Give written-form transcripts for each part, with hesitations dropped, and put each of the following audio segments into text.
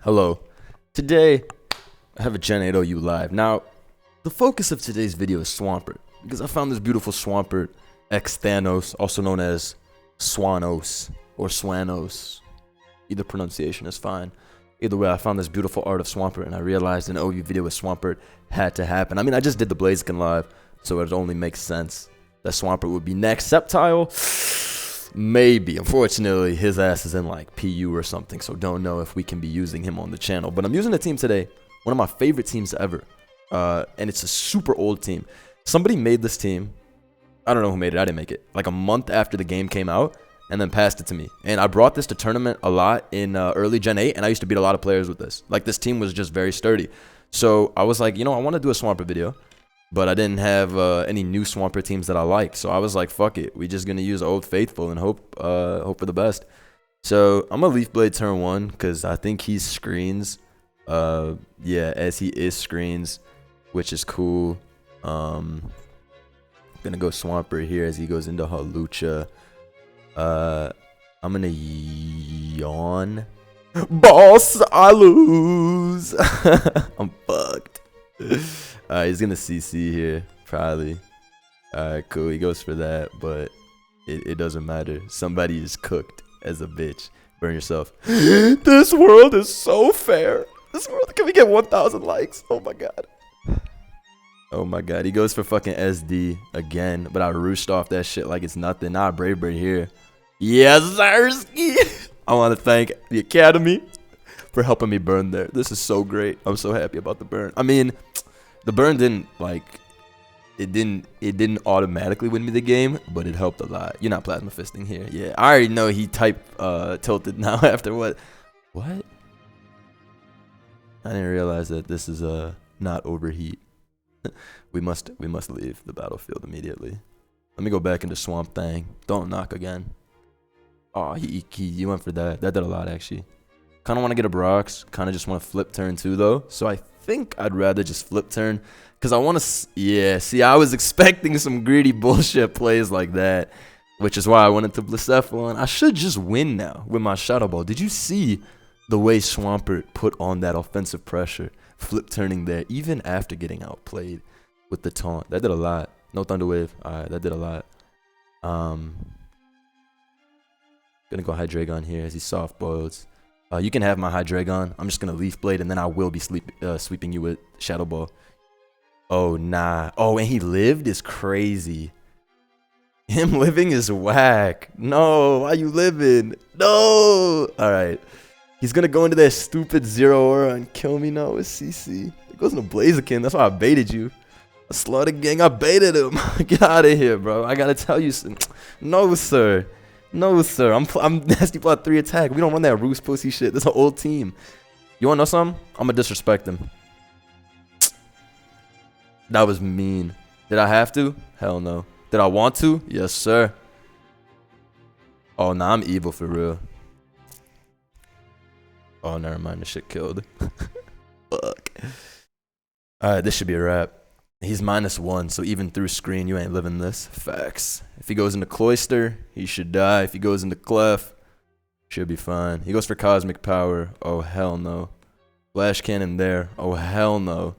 Hello. Today, I have a Gen 8 OU live. Now, the focus of today's video is Swampert, because I found this beautiful Swampert X Thanos, also known as Swanos or Swanos. Either pronunciation is fine. Either way, I found this beautiful art of Swampert, and I realized an OU video with Swampert had to happen. I mean, I just did the Blaziken live, so it only makes sense that Swampert would be next. Sceptile? Maybe. Unfortunately, his ass is in like PU or something, so don't know if we can be using him on the channel. But I'm using a team today, one of my favorite teams ever, and it's a super old team. Somebody made this team. I don't know who made it. I didn't make it. Like a month after the game came out, and then passed it to me. And I brought this to tournament a lot in early Gen 8, and I used to beat a lot of players with this. Like, this team was just very sturdy. So I was like, you know, I want to do a Swampert video, but I didn't have any new Swampert teams that I liked. So I was like, fuck it. We're just going to use Old Faithful and hope for the best. So I'm going to Leaf Blade turn 1 because I think he screens. Yeah, as he is screens, which is cool. I'm going to go Swampert here as he goes into Halucha. I'm going to yawn. Boss, I lose. I'm fucked. He's going to CC here, probably. Alright, cool. He goes for that, but it doesn't matter. Somebody is cooked as a bitch. Burn yourself. This world is so fair. This world, can we get 1,000 likes? Oh my god. Oh my god. He goes for fucking SD again, but I rooshed off that shit like it's nothing. Nah, Brave Bird here. Yes, Zersky. I want to thank the Academy for helping me burn there. This is so great. I'm so happy about the burn. I mean, the burn didn't like it didn't automatically win me the game, but it helped a lot. You're not plasma fisting here. Yeah, I already know he type tilted now after what? What? I didn't realize that this is not overheat. we must leave the battlefield immediately. Let me go back into Swamp Thing. Don't knock again. Oh, he went for that. That did a lot, actually. Kind of want to get a Brox. Kind of just want to flip turn 2, though. So I think I'd rather just flip turn. Because I want to... Yeah, see, I was expecting some greedy bullshit plays like that. Which is why I went into Blacephalon. I should just win now with my Shadow Ball. Did you see the way Swampert put on that offensive pressure? Flip turning there, even after getting outplayed with the taunt. That did a lot. No Thunder Wave. Alright, that did a lot. Gonna go Hydreigon here as he soft boils. You can have my Hydreigon. I'm just gonna Leaf Blade and then I will be sweeping you with Shadow Ball. Oh nah. Oh, and he lived is crazy. Him living is whack. No, why you living? No. All right. He's gonna go into that stupid Zero Aura and kill me now with CC. It goes into Blaziken. That's why I baited you. I slaughtered gang. I baited him. Get out of here, bro. I gotta tell you something. No, sir. No, sir. I'm nasty plot 3 attack. We don't run that roost pussy shit. This is an old team. You wanna know something? I'm gonna disrespect him. That was mean. Did I have to? Hell no. Did I want to? Yes, sir. Oh, nah, I'm evil for real. Oh, never mind. The shit killed. Fuck. Alright, this should be a wrap. He's -1, so even through screen, you ain't living this. Facts. If he goes into Cloister, he should die. If he goes into Clef, should be fine. He goes for Cosmic Power. Oh, hell no. Flash Cannon there. Oh, hell no.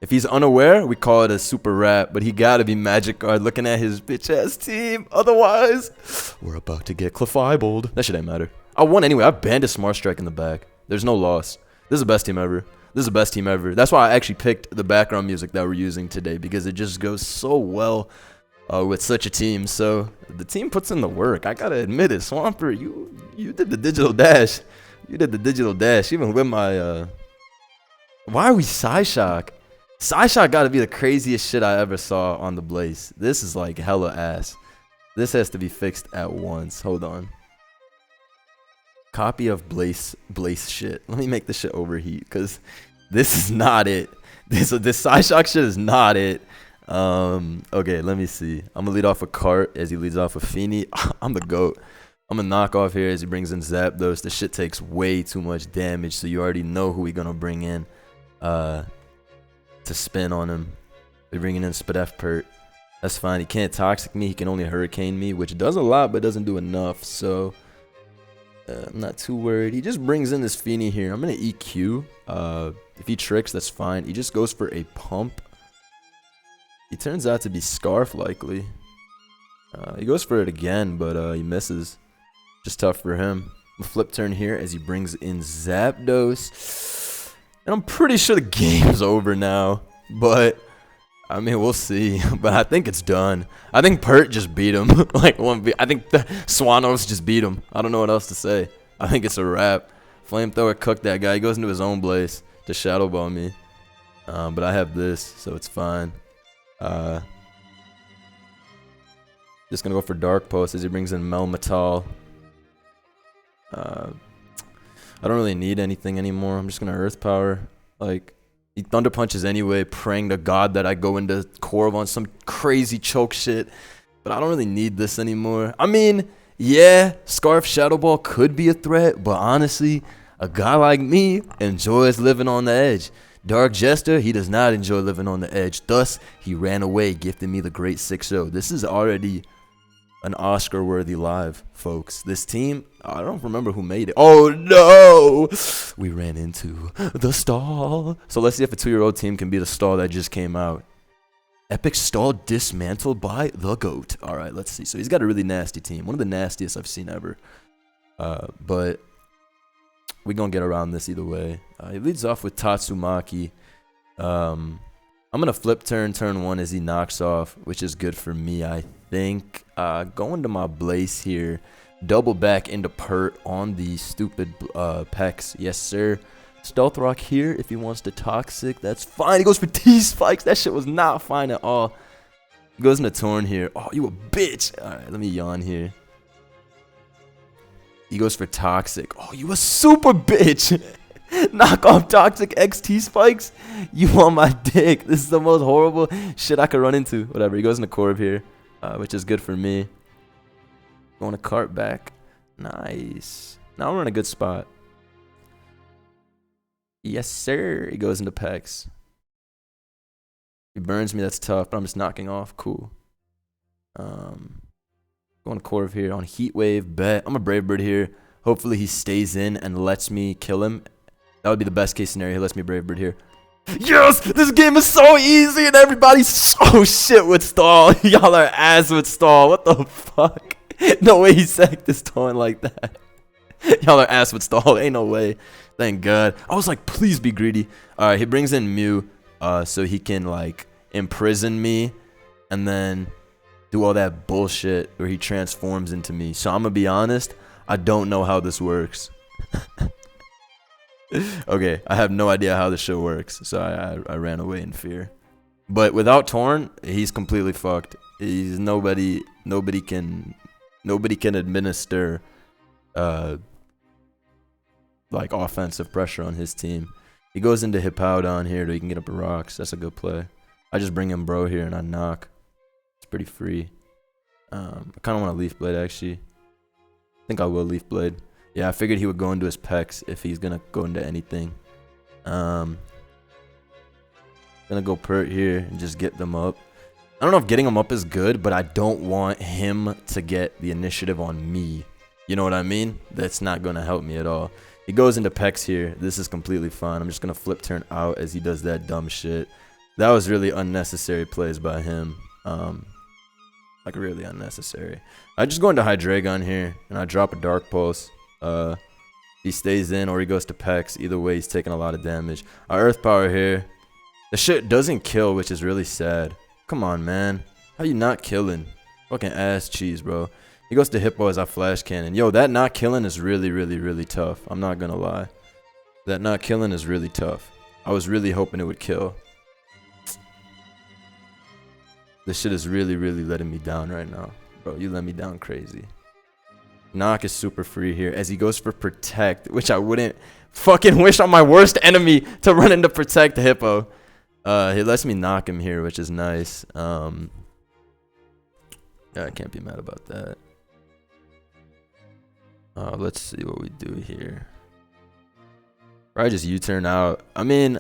If he's unaware, we call it a super wrap, but he gotta be Magic Guard looking at his bitch-ass team. Otherwise, we're about to get Clef-eyeballed. That shit ain't matter. I won anyway. I banned a Smart Strike in the back. There's no loss. This is the best team ever. This is the best team ever. That's why I actually picked the background music that we're using today, because it just goes so well with such a team. So the team puts in the work. I gotta admit it. Swampert, you did the digital dash. You did the digital dash. Even with my... Why are we Psyshock? Psyshock gotta be the craziest shit I ever saw on the Blaze. This is like hella ass. This has to be fixed at once. Hold on. Copy of Blaze shit. Let me make this shit overheat, because this is not it. This Psyshock shit is not it. Okay, let me see. I'm gonna lead off a Cart as he leads off a Feeny. I'm the GOAT. I'm gonna knock off here as he brings in Zapdos. This shit takes way too much damage, so you already know who we're gonna bring in to spin on him. We're bringing in Swampert. That's fine. He can't Toxic me. He can only Hurricane me, which does a lot, but doesn't do enough. So I'm not too worried. He just brings in this Feeny here. I'm going to EQ. If he tricks, that's fine. He just goes for a pump. He turns out to be Scarf, likely. He goes for it again, but he misses. Just tough for him. A flip turn here as he brings in Zapdos. And I'm pretty sure the game's over now. But, I mean, we'll see. But I think it's done. I think Pert just beat him. Like, I think the Swanos just beat him. I don't know what else to say. I think it's a wrap. Flamethrower cooked that guy. He goes into his own blaze to Shadow Ball me. But I have this, so it's fine. Just gonna go for Dark Post as he brings in Melmetal. I don't really need anything anymore. I'm just gonna Earth Power. Like, he Thunder Punches anyway, praying to God that I go into Corv on some crazy choke shit. But I don't really need this anymore. I mean, yeah, Scarf Shadow Ball could be a threat, but honestly, a guy like me enjoys living on the edge. Dark Jester, he does not enjoy living on the edge. Thus, he ran away, gifting me the great 6-0. This is already an Oscar-worthy live, folks. This team, I don't remember who made it. Oh, no! We ran into the stall. So let's see if a 2-year-old team can beat a stall that just came out. Epic stall dismantled by the GOAT. All right, let's see. So he's got a really nasty team. One of the nastiest I've seen ever. But we're going to get around this either way. He leads off with Tatsumaki. I'm going to flip turn 1 as he knocks off, which is good for me, I think. Going to my Blaze here. Double back into Pert on the stupid Pex. Yes, sir. Stealth Rock here if he wants to Toxic. That's fine. He goes for T-Spikes. That shit was not fine at all. He goes into Torn here. Oh, you a bitch. All right, let me yawn here. He goes for Toxic. Oh, you a super bitch. Knock off Toxic X T-Spikes. You on my dick. This is the most horrible shit I could run into. Whatever. He goes into Corv here, which is good for me. Going to cart back. Nice. Now we're in a good spot. Yes, sir. He goes into Pex. He burns me. That's tough, but I'm just knocking off. Cool. Going to Corv here on Heat Wave. Bet. I'm a Brave Bird here. Hopefully he stays in and lets me kill him. That would be the best case scenario. He lets me Brave Bird here. Yes! This game is so easy and everybody's so shit with stall. Y'all are ass with stall. What the fuck? No way he sacked this taunt like that. Y'all are ass with stall. Ain't no way. Thank God. I was like, please be greedy. Alright, he brings in Mew so he can, like, imprison me and then do all that bullshit where he transforms into me. So I'm gonna be honest, I don't know how this works. Okay, I have no idea how this shit works, so I ran away in fear. But without Torn, he's completely fucked. He's nobody can administer like offensive pressure on his team. He goes into Hippowdon here so he can get up the rocks. That's a good play. I just bring in Bro here and I knock. It's pretty free. I kind of want to Leaf Blade actually. I think I will Leaf Blade. Yeah, I figured he would go into his Pex if he's gonna go into anything. Gonna go Pert here and just get them up. I don't know if getting him up is good, but I don't want him to get the initiative on me. You know what I mean? That's not gonna help me at all. He goes into Pex here. This is completely fine. I'm just gonna flip turn out as he does that dumb shit. That was really unnecessary plays by him. Like really unnecessary. I just go into Hydreigon here and I drop a Dark Pulse. He stays in or he goes to Pex. Either way, he's taking a lot of damage. I Earth Power here. The shit doesn't kill, which is really sad. Come on, man. How you not killing? Fucking ass cheese, bro. He goes to Hippo as I Flash Cannon. Yo, that not killing is really, really, really tough. I'm not gonna lie. That not killing is really tough. I was really hoping it would kill. This shit is really, really letting me down right now. Bro, you let me down crazy. Knock is super free here as he goes for Protect, which I wouldn't fucking wish on my worst enemy to run into Protect Hippo. He lets me knock him here, which is nice. Yeah, I can't be mad about that. Let's see what we do here. Probably just U-turn out. I mean,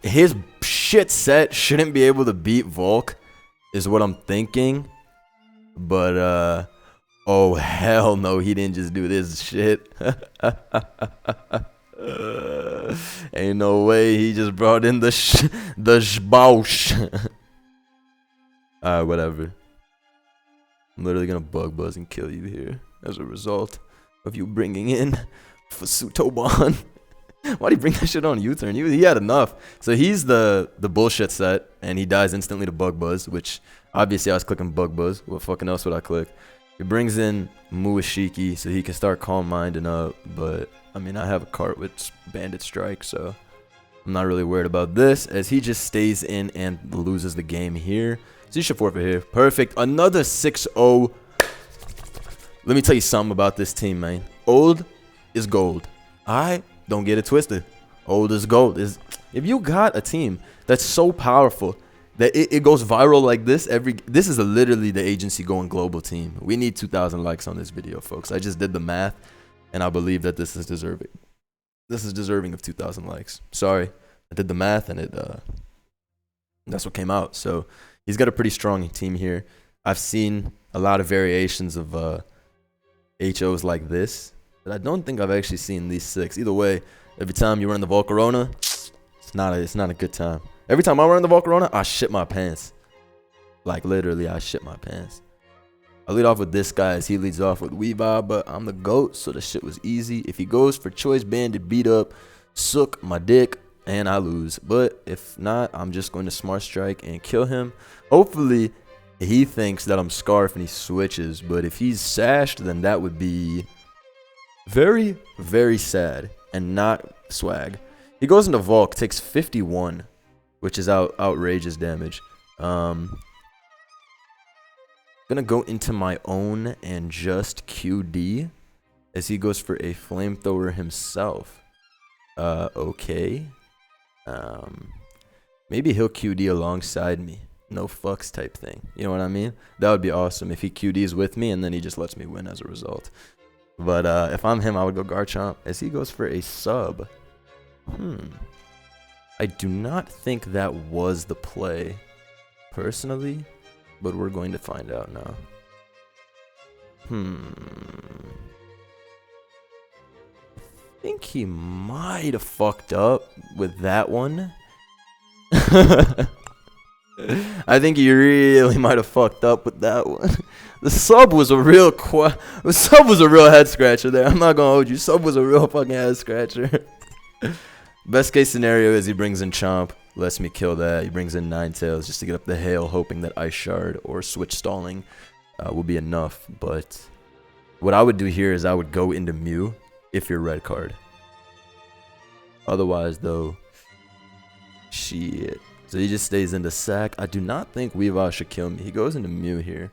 his shit set shouldn't be able to beat Volk, is what I'm thinking. But, Oh, hell no, he didn't just do this shit. Ain't no way he just brought in the shbaush. Alright, whatever. I'm literally gonna bug buzz and kill you here as a result of you bringing in Fusutoban. Why'd he bring that shit on U-turn? He had enough. So he's the bullshit set, and he dies instantly to bug buzz, which obviously I was clicking bug buzz. What fucking else would I click? He brings in Muashiki so he can start calm minding up, but I mean I have a cart with bandit strike, so I'm not really worried about this as he just stays in and loses the game here. So you should forfeit here. Perfect. Another 6-0. Let me tell you something about this team, man. Old is gold. Alright? Don't get it twisted. Old is gold. If you got a team that's so powerful that it goes viral like this, this is literally the agency going global team. We need 2,000 likes on this video, folks. I just did the math, and I believe that this is deserving. This is deserving of 2,000 likes. Sorry, I did the math, and that's what came out. So he's got a pretty strong team here. I've seen a lot of variations of HOs like this, but I don't think I've actually seen these 6. Either way, every time you run the Volcarona, it's not a good time. Every time I run the Volcarona, I shit my pants. Like literally, I shit my pants. I lead off with this guy as he leads off with Weavile, but I'm the GOAT, so the shit was easy. If he goes for Choice Bandit beat up, suck my dick, and I lose. But if not, I'm just going to Smart Strike and kill him. Hopefully, he thinks that I'm Scarf and he switches, but if he's sashed, then that would be very, very sad and not swag. He goes into Volk, takes 51, which is outrageous damage. Gonna go into my own and just QD as he goes for a flamethrower himself. Okay. Maybe he'll QD alongside me. No fucks type thing. You know what I mean? That would be awesome if he QDs with me and then he just lets me win as a result. But if I'm him, I would go Garchomp as he goes for a sub. I do not think that was the play, personally, but we're going to find out now. I think he might have fucked up with that one. I think he really might have fucked up with that one. The sub was a real head scratcher there. I'm not gonna hold you. Sub was a real fucking head scratcher. Best case scenario is he brings in Chomp, lets me kill that. He brings in Ninetales just to get up the hail, hoping that Ice Shard or Switch Stalling will be enough. But what I would do here is I would go into Mew if you're red card. Otherwise, though, shit. So he just stays into sack. I do not think Weavile should kill me. He goes into Mew here.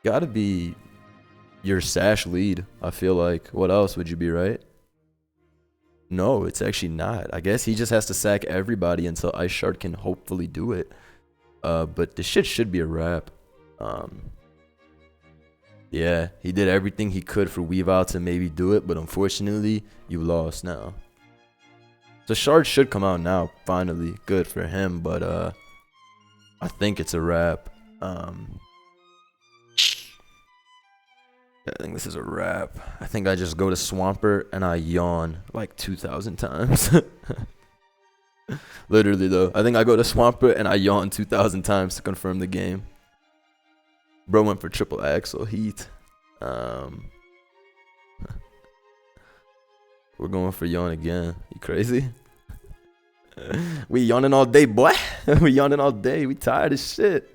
Gotta be your Sash lead, I feel like. What else would you be, right? No, it's actually not. I guess he just has to sack everybody until Ice Shard can hopefully do it. But this shit should be a wrap. Yeah, he did everything he could for Weavile to maybe do it, but unfortunately, you lost now. So Shard should come out now, finally. Good for him, but I think it's a wrap. I think this is a wrap. I think I just go to Swampert and I yawn like 2,000 times. Literally, though. I think I go to Swampert and I yawn 2,000 times to confirm the game. Bro went for triple axle heat. We're going for yawn again. You crazy? We yawning all day, boy. We yawning all day. We tired as shit.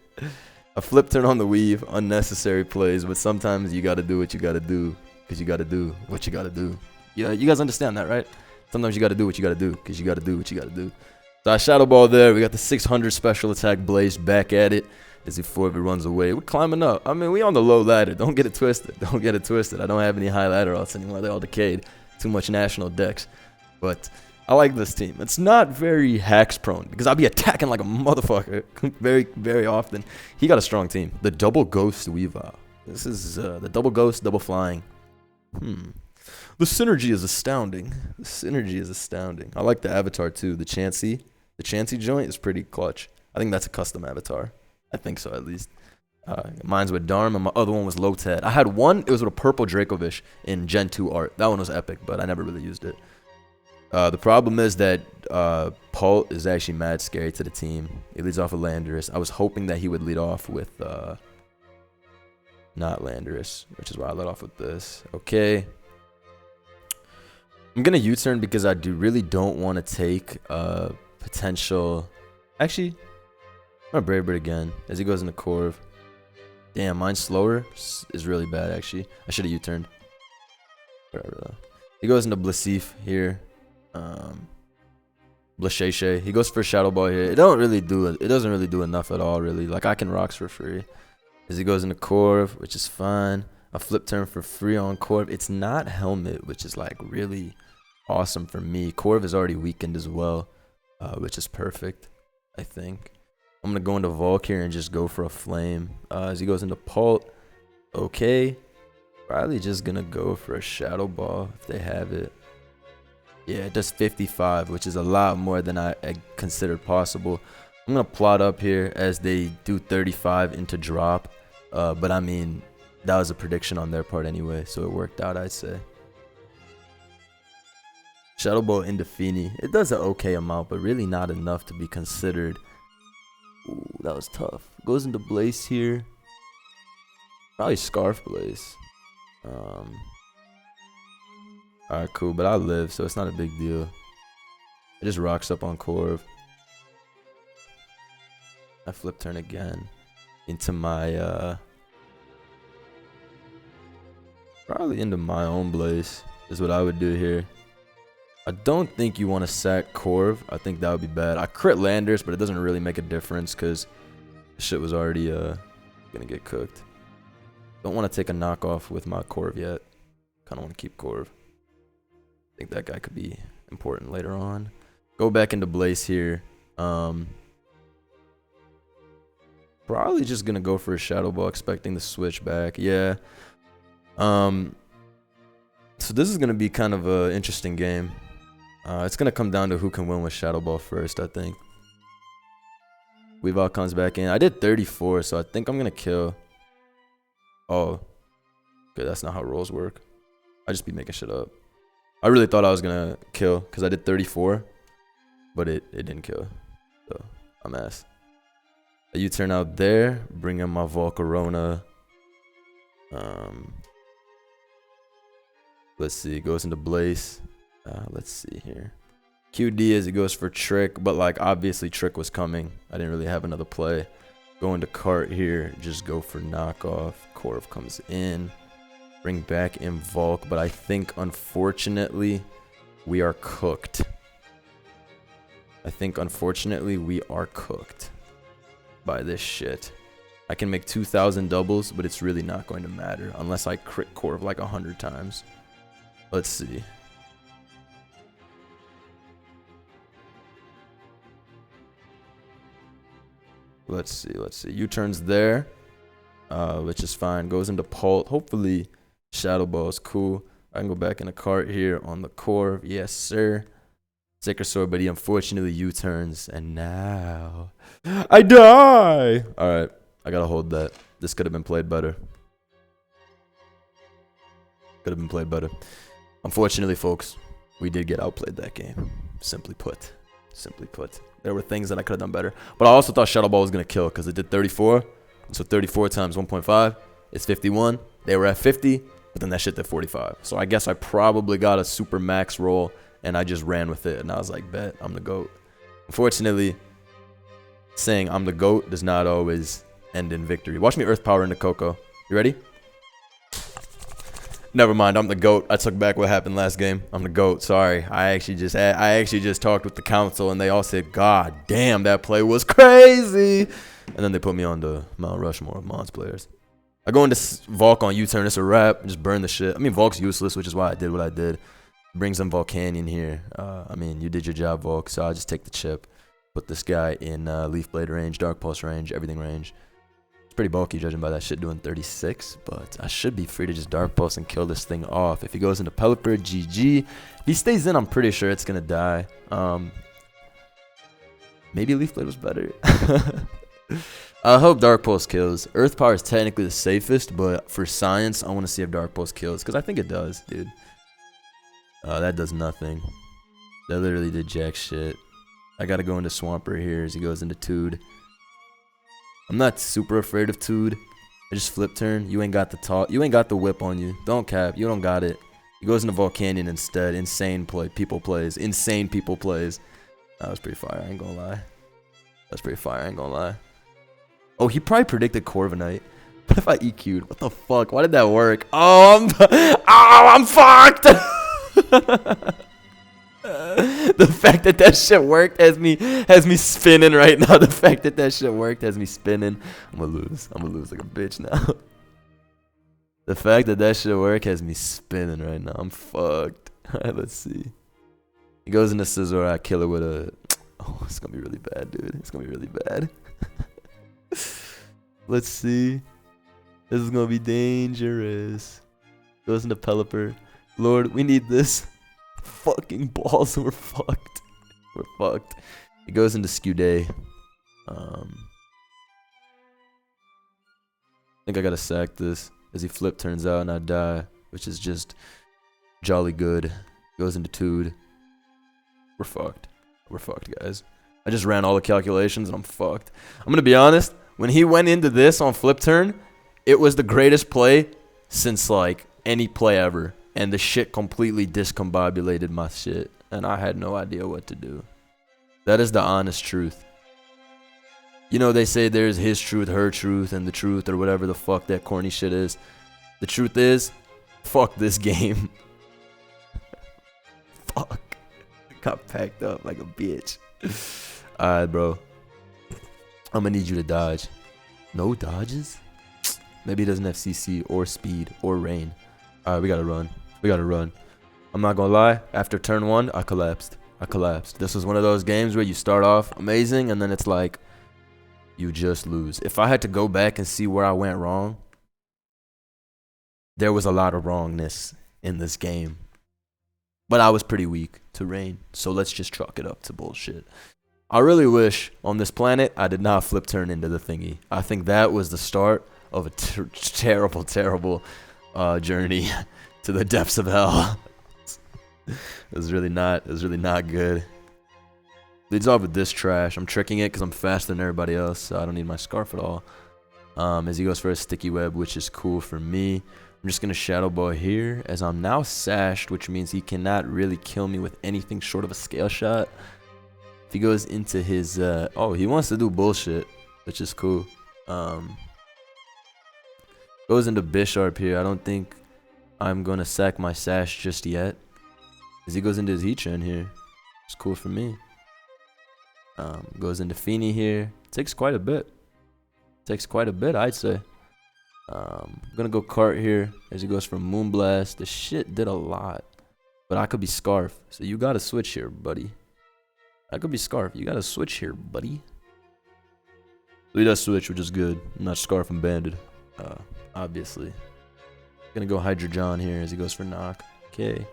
A flip turn on the weave, unnecessary plays, but sometimes you gotta do what you gotta do, because you gotta do what you gotta do. Yeah, you guys understand that, right? Sometimes you gotta do what you gotta do, because you gotta do what you gotta do. So I shadow ball there. We got the 600 special attack Blaze back at it as he runs away. We're climbing up. I mean, we on the low ladder. Don't get it twisted. Don't get it twisted. I don't have any high ladder alts anymore. They're all decayed. Too much national decks. But I like this team. It's not very hacks prone because I'll be attacking like a motherfucker very, very often. He got a strong team. The double ghost Weavile. This is the double ghost, double flying. The synergy is astounding. The synergy is astounding. I like the avatar too. The Chansey. The Chansey joint is pretty clutch. I think that's a custom avatar. I think so, at least. Mine's with Darm, and my other one was Lotad. I had one, it was with a purple Dracovish in Gen 2 art. That one was epic, but I never really used it. The problem is that Pult is actually mad scary to the team. He leads off with Landorus. I was hoping that he would lead off with not Landorus, which is why I let off with this. Okay. I'm going to U-turn because I really don't want to take potential... Actually, I'm going to Brave Bird again as he goes into Corv. Damn, mine's slower. Is really bad, actually. I should have U-turned. Whatever, though. He goes into Blissif here. Blasheshe. He goes for Shadow Ball here. It doesn't really do enough at all, really. Like, I can rocks for free. As he goes into Corv, which is fine. A flip turn for free on Corv. It's not Helmet, which is, like, really awesome for me. Corv is already weakened as well, which is perfect, I think. I'm going to go into Volk here and just go for a Flame. As he goes into Pult, okay. Probably just going to go for a Shadow Ball if they have it. Yeah, it does 55, which is a lot more than I considered possible. I'm going to plot up here as they do 35 into drop. But, I mean, that was a prediction on their part anyway, so it worked out, I'd say. Shadow Ball into Fini. It does an okay amount, but really not enough to be considered. Ooh, that was tough. Goes into Blaze here. Probably Scarf Blaze. Alright, cool. But I live, so it's not a big deal. It just rocks up on Corv. I flip turn again into my probably into my own Blaze is what I would do here. I don't think you want to sack Corv. I think that would be bad. I crit Landers, but it doesn't really make a difference because the shit was already gonna get cooked. Don't want to take a knockoff with my Corv yet. Kind of want to keep Corv. I think that guy could be important later on. Go back into Blaze here. Probably just gonna go for a Shadow Ball, expecting the switch back. Yeah. So this is gonna be kind of an interesting game. It's gonna come down to who can win with Shadow Ball first, I think. Weavile comes back in. I did 34, so I think I'm gonna kill. Oh, okay, that's not how rolls work. I just be making shit up. I really thought I was gonna kill because I did 34, but it didn't kill. So I'm ass. A U-turn out there, bring in my Volcarona. Let's see, goes into Blaze. Let's see here. QD as he goes for Trick, but like obviously Trick was coming. I didn't really have another play. Go into Cart here, just go for knockoff. Corv comes in. Bring back in Volk, but I think unfortunately we are cooked. I think unfortunately we are cooked by this shit. I can make 2,000 doubles, but it's really not going to matter unless I crit Corv like 100 times. Let's see. Let's see. U-turns there, which is fine. Goes into Pult. Hopefully, Shadow Ball is cool. I can go back in the cart here on the Corv. Yes, sir. Sacred Sword, but he unfortunately U-turns. And now, I die! Alright, I gotta hold that. This could have been played better. Could have been played better. Unfortunately, folks, we did get outplayed that game. Simply put. Simply put. There were things that I could have done better. But I also thought Shadow Ball was going to kill because it did 34. So 34 times 1.5 is 51. They were at 50, but then that shit did 45. So I guess I probably got a super max roll, and I just ran with it. And I was like, bet, I'm the GOAT. Unfortunately, saying I'm the GOAT does not always end in victory. Watch me Earth Power into Coco. You ready? Never mind, I'm the GOAT. I took back what happened last game. I'm the GOAT. Sorry. I actually just talked with the council and they all said, God damn, that play was crazy. And then they put me on the Mount Rushmore of Mons players. I go into Volk on U-turn. It's a wrap. Just burn the shit. I mean, Volk's useless, which is why I did what I did. Bring some Volcanion here. I mean, you did your job, Volk. So I just take the chip. Put this guy in Leaf Blade range, Dark Pulse range, everything range. It's pretty bulky judging by that shit doing 36, but I should be free to just Dark Pulse and kill this thing off. If he goes into Pelipper, GG. If he stays in, I'm pretty sure it's going to die. Maybe Leaf Blade was better. I hope Dark Pulse kills. Earth Power is technically the safest, but for science, I want to see if Dark Pulse kills. Because I think it does, dude. That does nothing. That literally did jack shit. I got to go into Swampert here as he goes into Tude. I'm not super afraid of Tude. I just flip turn. You ain't got the talk. You ain't got the whip on you. Don't cap. You don't got it. He goes into Volcanion instead. Insane play. People plays. Insane people plays. That was pretty fire. I ain't gonna lie. That's pretty fire. I ain't gonna lie. Oh, he probably predicted Corviknight. What if I EQ'd? What the fuck? Why did that work? Oh, I'm fucked. The fact that that shit worked has me spinning right now. The fact that that shit worked has me spinning. I'm gonna lose. I'm gonna lose like a bitch now. The fact that that shit worked has me spinning right now. I'm fucked. Alright, let's see. He goes into Scizor. I kill it with a. Oh, it's gonna be really bad, dude. It's gonna be really bad. Let's see. This is gonna be dangerous. Goes into Pelipper. Lord, we need this. Fucking balls. We're fucked. We're fucked. He goes into Skewday. I think I gotta sack this as he flip turns out and I die, which is just jolly good. Goes into Tude. We're fucked. We're fucked, guys. I just ran all the calculations and I'm fucked. I'm gonna be honest. When he went into this on flip turn, it was the greatest play since like any play ever. And the shit completely discombobulated my shit. And I had no idea what to do. That is the honest truth. You know, they say there's his truth, her truth, and the truth, or whatever the fuck that corny shit is. The truth is, fuck this game. Fuck. Got packed up like a bitch. Alright, bro. I'm gonna need you to dodge. No dodges? Maybe he doesn't have CC or speed or rain. Alright, we gotta run. We gotta run. I'm not gonna lie. After turn 1, I collapsed. I collapsed. This was one of those games where you start off amazing and then it's like you just lose. If I had to go back and see where I went wrong, there was a lot of wrongness in this game. But I was pretty weak to rain. So let's just chalk it up to bullshit. I really wish on this planet I did not flip turn into the thingy. I think that was the start of a terrible, terrible journey to the depths of hell. It was really not good. Leads off with this trash. I'm tricking it because I'm faster than everybody else, so I don't need my scarf at all. As he goes for a sticky web, which is cool for me. I'm just gonna shadow ball here as I'm now sashed, which means he cannot really kill me with anything short of a scale shot. If he goes into his oh, he wants to do bullshit, which is cool. Goes into Bisharp here. I don't think I'm gonna sack my sash just yet. As he goes into his Heatran here. It's cool for me. Goes into Feeny here. Takes quite a bit. Takes quite a bit, I'd say. I'm gonna go Cart here as he goes for Moonblast. The shit did a lot. But I could be Scarf. So you gotta switch here, buddy. I could be Scarf. You gotta switch here, buddy. So he does switch, which is good. I'm not Scarf and Banded. Obviously. Gonna go Hydra John here as he goes for Knock. Okay.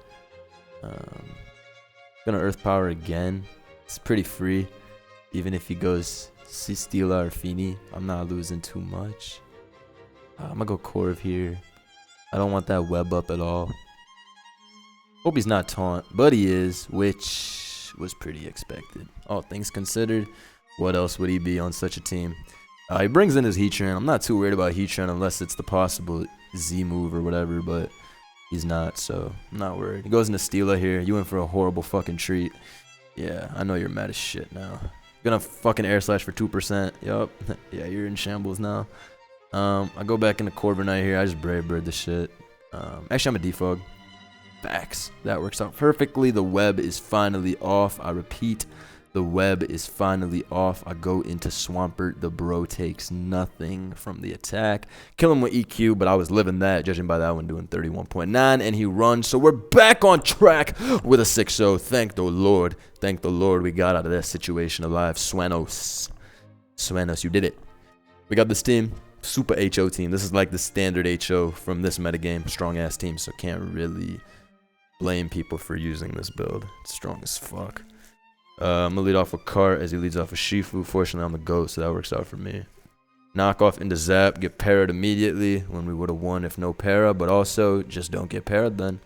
Gonna Earth Power again. It's pretty free. Even if he goes Steela or Feeny, I'm not losing too much. I'm gonna go Corv here. I don't want that web up at all. Hope he's not taunt, but he is, which was pretty expected. All things considered, what else would he be on such a team? He brings in his Heatran. I'm not too worried about Heatran unless it's the possible Z move or whatever, but he's not, so I'm not worried. He goes into Steela here. You in for a horrible fucking treat. Yeah, I know you're mad as shit now. Gonna fucking Air Slash for 2%. Yup. Yeah, you're in shambles now. I go back into Corviknight here. I just Brave Bird the shit. Actually, I'm a Defog. Facts. That works out perfectly. The web is finally off. I repeat, the web is finally off. I go into Swampert. The bro takes nothing from the attack. Kill him with EQ, but I was living that, judging by that one doing 31.9, and he runs. So we're back on track with a 6-0. Thank the Lord. Thank the Lord we got out of that situation alive. Swanos. Swanos, you did it. We got this team. Super HO team. This is like the standard HO from this metagame. Strong ass team, so can't really blame people for using this build. It's strong as fuck. I'm gonna lead off with Cart as he leads off with Shifu. Fortunately, I'm the GOAT, so that works out for me. knock off into zap, get parried immediately when we would have won if no para, but also just don't get parried then.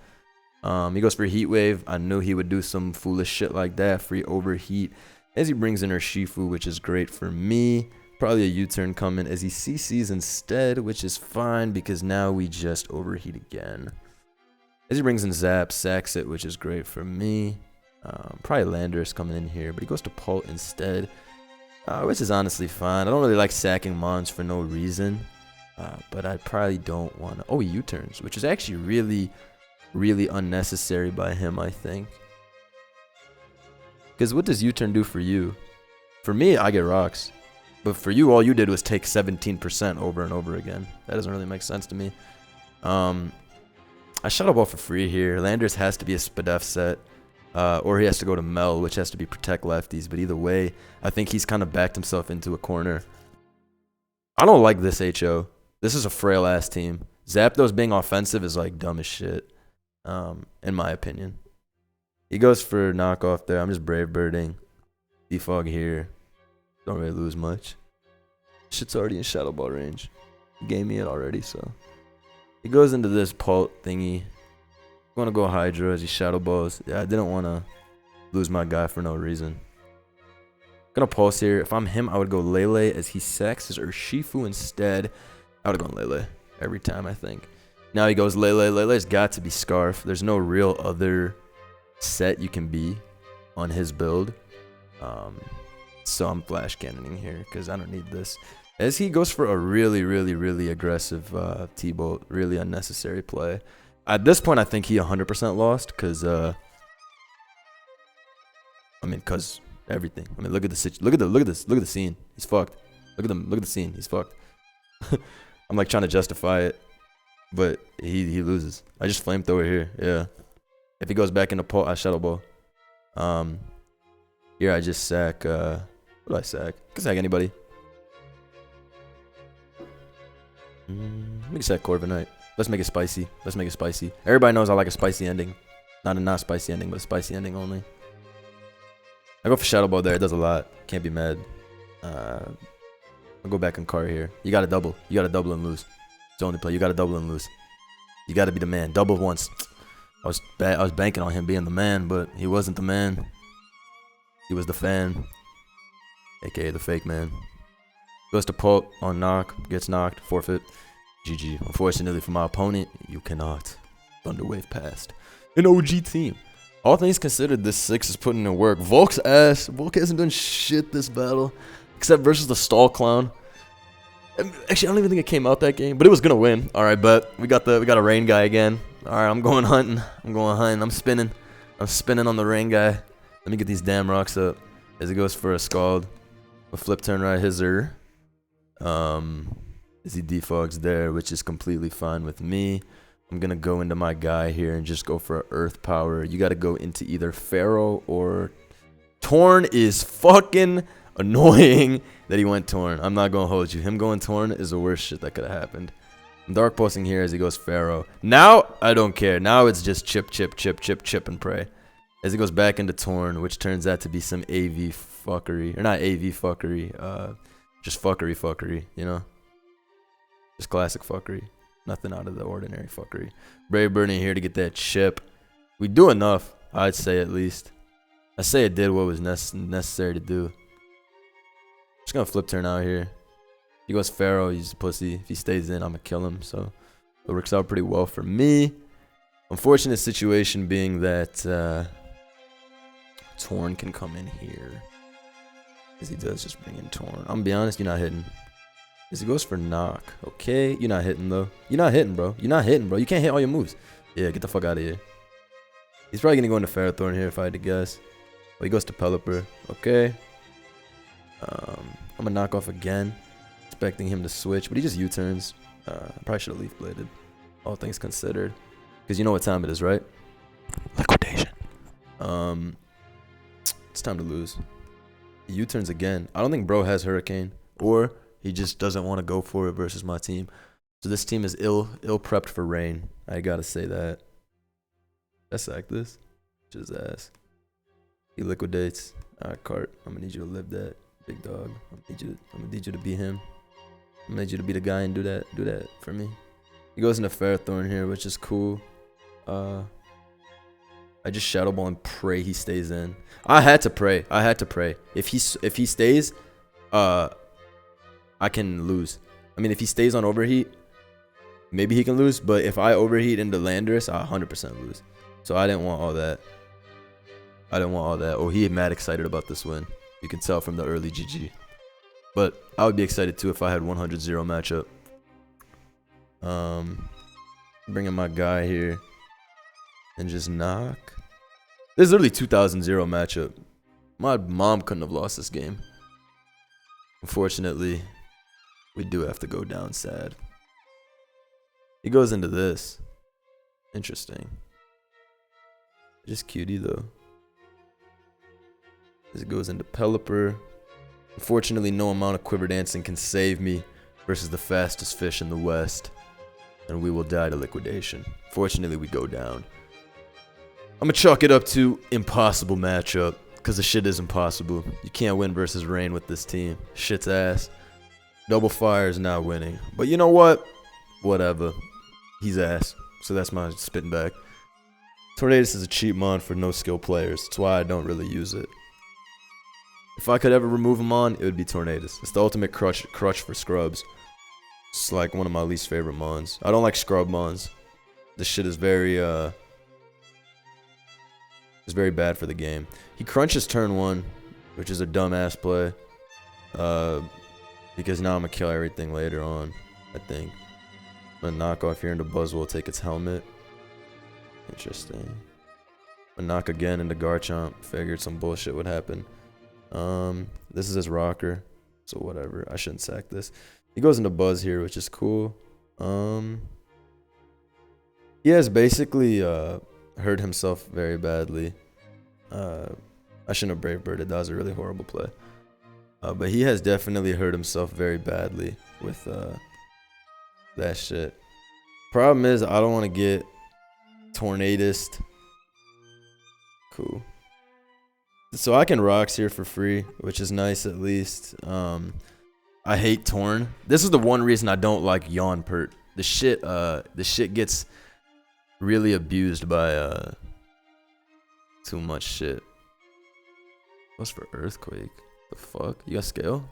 He goes for heat wave. I knew he would do some foolish shit like that, free overheat, as he brings in her Shifu, which is great for me. Probably a U-turn coming as he CCs instead, which is fine because now we just overheat again. As he brings in zap, sacks it, which is great for me. Probably Landers coming in here, but he goes to Pult instead, which is honestly fine. I don't really like sacking Mons for no reason, but I probably don't want to. Oh, he U-turns, which is actually really unnecessary by him, I think. Because what does U-turn do for you? For me, I get rocks. But for you, all you did was take 17% over and over again. That doesn't really make sense to me. I Shadow Ball for free here. Landers has to be a Spadef set. Or he has to go to Mel, which has to be protect lefties. But either way, I think he's kind of backed himself into a corner. I don't like this HO. This is a frail-ass team. Zapdos being offensive is like dumb as shit, in my opinion. He goes for knockoff there. I'm just Brave Birding. Defog here. Don't really lose much. Shit's already in Shadow Ball range. He gave me it already, so. He goes into this Pult thingy. I'm going to go Hydra as he Shadow Balls. Yeah, I didn't want to lose my guy for no reason. Gonna Pulse here. If I'm him, I would go Lele as he sacks his Urshifu instead. I would have gone Lele every time, I think. Now he goes Lele. Lele's got to be Scarf. There's no real other set you can be on his build. So I'm Flash Cannoning here because I don't need this. As he goes for a really aggressive T-Bolt. Really unnecessary play. At this point, I think he 100% lost because, because everything. I mean, look at the look at the scene. He's fucked. Look at the scene. He's fucked. I'm like trying to justify it, but he loses. I just Flamethrower here. Yeah. If he goes back into Pult, I Shadow Ball. Here I just sack. What do I sack? I can sack anybody. Let me sack Corviknight. Let's make it spicy. Let's make it spicy. Everybody knows I like a spicy ending. Not a not spicy ending, but a spicy ending only. I go for Shadow Ball there. It does a lot. Can't be mad. I'll go back in car here. You got to double. You got to double and lose. It's the only play. You got to double and lose. You got to be the man. Double once. I was banking on him being the man, but he wasn't the man. He was the fan, aka the fake man. Goes to Pult on knock, gets knocked, forfeit. GG. Unfortunately for my opponent, you cannot. Thunderwave passed. An OG team. All things considered, this 6 is putting in work. Volk's ass. Volk hasn't done shit this battle, except versus the Stall Clown. Actually, I don't even think it came out that game, but it was gonna win. All right, but we got a rain guy again. All right, I'm going hunting. I'm spinning on the rain guy. Let me get these damn rocks up as he goes for a Scald. A flip turn right hizzer. As he defogs there, which is completely fine with me. I'm gonna go into my guy here and just go for an Earth Power. You gotta go into either Pharaoh or Torn is fucking annoying that he went Torn. I'm not gonna hold you. Him going Torn is the worst shit that could have happened. I'm Dark Pulsing here as he goes Pharaoh. Now I don't care. Now it's just chip and pray. As he goes back into Torn, which turns out to be some AV fuckery. Or not AV fuckery. Just fuckery, you know? Just classic fuckery. Nothing out of the ordinary fuckery. Brave Burning here to get that chip. We do enough, I'd say at least. I say it did what was necessary to do. Just gonna flip turn out here. He goes Pharaoh, he's a pussy. If he stays in, I'm gonna kill him. So it works out pretty well for me. Unfortunate situation being that Torn can come in here. Because he does just bring in Torn. I'm gonna be honest, you're not hitting. As he goes for knock. Okay, you're not hitting though. You're not hitting, bro. You're not hitting, bro. You can't hit all your moves. Yeah, get the fuck out of here. He's probably gonna go into Ferrothorn here if I had to guess. Well, he goes to Pelipper. Okay. I'm gonna knock off again. Expecting him to switch, but he just U-turns. I probably should have Leaf Bladed. All things considered. Because you know what time it is, right? Liquidation. It's time to lose. He U-turns again. I don't think bro has Hurricane. Or he just doesn't want to go for it versus my team. So this team is ill prepped for rain. I gotta say that. I sack this. Just ass. He liquidates. Alright, Cart. I'm gonna need you to live that. Big dog. I'm gonna need you to be him. I need you to be the guy and do that for me. He goes into Fairthorn here, which is cool. I just Shadow Ball and pray he stays in. I had to pray. If he stays, I can lose. I mean, if he stays on overheat, maybe he can lose. But if I overheat into Landorus, I 100% lose. So I didn't want all that. Oh, he mad excited about this win. You can tell from the early GG. But I would be excited too if I had 100-0 matchup. Bringing my guy here. And just knock. This is literally 2000-0 matchup. My mom couldn't have lost this game. Unfortunately, we do have to go down sad. He goes into this. Interesting. Just cutie though. This goes into Pelipper. Unfortunately, no amount of Quiver Dancing can save me versus the fastest fish in the West. And we will die to liquidation. Fortunately, we go down. I'm going to chalk it up to impossible matchup. Because the shit is impossible. You can't win versus Rain with this team. Shit's ass. Double Fire is not winning. But you know what? Whatever. He's ass. So that's my spitting back. Tornadus is a cheap mon for no skill players. That's why I don't really use it. If I could ever remove him on, it would be Tornadus. It's the ultimate crutch for scrubs. It's like one of my least favorite mons. I don't like scrub mons. This shit is very bad for the game. He crunches turn 1, which is a dumbass play. Because now I'm gonna kill everything later on, I think. I'm gonna knock off here into Buzzwole, take its helmet. Interesting. I'm gonna knock again into Garchomp. Figured some bullshit would happen. This is his rocker, so whatever. I shouldn't sack this. He goes into Buzz here, which is cool. He has basically hurt himself very badly. I shouldn't have Brave Birded. That was a really horrible play. But he has definitely hurt himself very badly with that shit. Problem is, I don't want to get Tornadus. Cool. So I can Rocks here for free, which is nice at least. I hate Torn. This is the one reason I don't like Swampert. The shit gets really abused by too much shit. What's for Earthquake? The fuck? You got scale?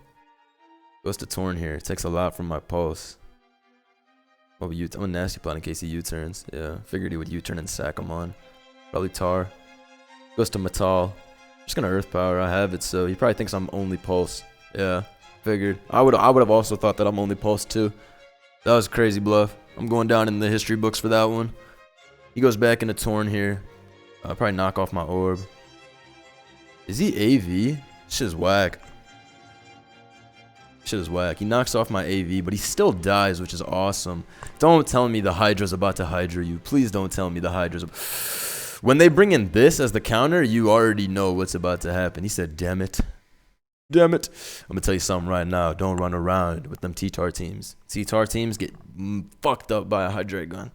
Goes to Torn here. It takes a lot from my pulse. Oh, I'm a nasty plot in case he U-turns. Yeah, figured he would U-turn and sack him on. Probably Tar. Goes to Metal. Just gonna Earth Power. I have it, so he probably thinks I'm only Pulse. Yeah, figured. I would have also thought that I'm only Pulse too. That was a crazy bluff. I'm going down in the history books for that one. He goes back into Torn here. I'll probably knock off my orb. Is he AV? Shit is whack. Shit is whack. He knocks off my AV, but he still dies, which is awesome. Don't tell me the Hydra's about to Hydra you. Please don't tell me the Hydra's. When they bring in this as the counter, you already know what's about to happen. He said, damn it. Damn it. I'm going to tell you something right now. Don't run around with them T-Tar teams. T-Tar teams get fucked up by a Hydreigon.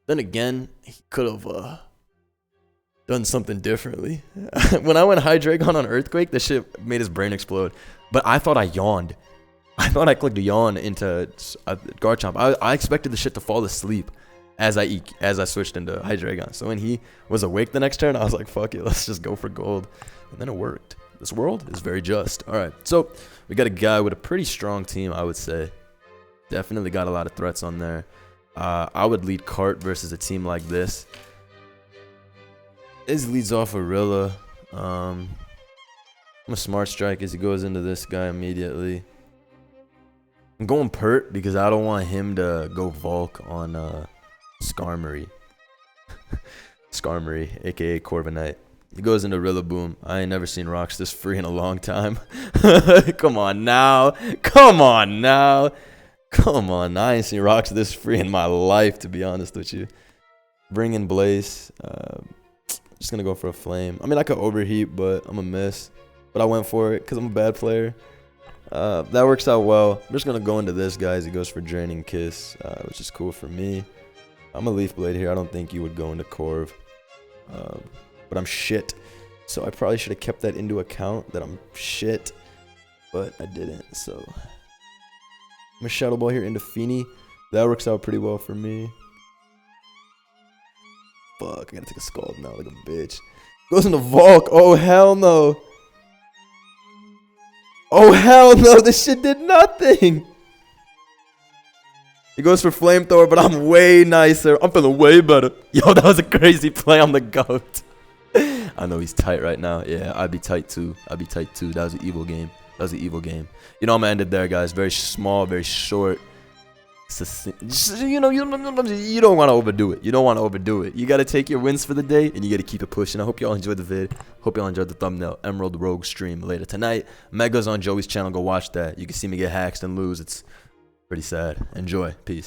Then again, he could have done something differently. When I went Hydreigon on Earthquake, this shit made his brain explode. But I thought I yawned. I thought I clicked yawn into Garchomp. I expected the shit to fall asleep as I switched into Hydreigon. So when he was awake the next turn, I was like, fuck it, let's just go for gold. And then it worked. This world is very just. All right, so we got a guy with a pretty strong team, I would say. Definitely got a lot of threats on there. I would lead Cart versus a team like this. His leads off Arilla. I'm a Smart Strike as he goes into this guy immediately. I'm going Pert because I don't want him to go Volk on Skarmory. Skarmory, aka Corviknight. He goes into Rillaboom. I ain't never seen rocks this free in a long time. Come on now. Come on now. Come on. I ain't seen rocks this free in my life, to be honest with you. Bring in Blaze. Just going to go for a Flame. I mean, I could overheat, but I'm going to miss. But I went for it because I'm a bad player. That works out well. I'm just going to go into this, guys. He goes for Draining Kiss, which is cool for me. I'm a Leaf Blade here. I don't think you would go into Corv. But I'm shit. So I probably should have kept that into account, that I'm shit. But I didn't, so. I'm a Shadow Ball here into Feeny. That works out pretty well for me. Fuck, I gotta take a Scald now like a bitch. Goes into Volk. Oh, hell no. Oh, hell no. This shit did nothing. He goes for Flamethrower, but I'm way nicer. I'm feeling way better. Yo, that was a crazy play on the GOAT. I know he's tight right now. Yeah, I'd be tight too. I'd be tight too. That was an evil game. That was an evil game. You know, I'm gonna end it there, guys. Very small, very short. You know, you don't want to overdo it. You don't want to overdo it. You got to take your wins for the day, and you got to keep it pushing. I hope y'all enjoyed the vid. Hope y'all enjoyed the thumbnail. Emerald Rogue stream later tonight. Mega's on Joey's channel. Go watch that. You can see me get hacked and lose. It's pretty sad. Enjoy. Peace.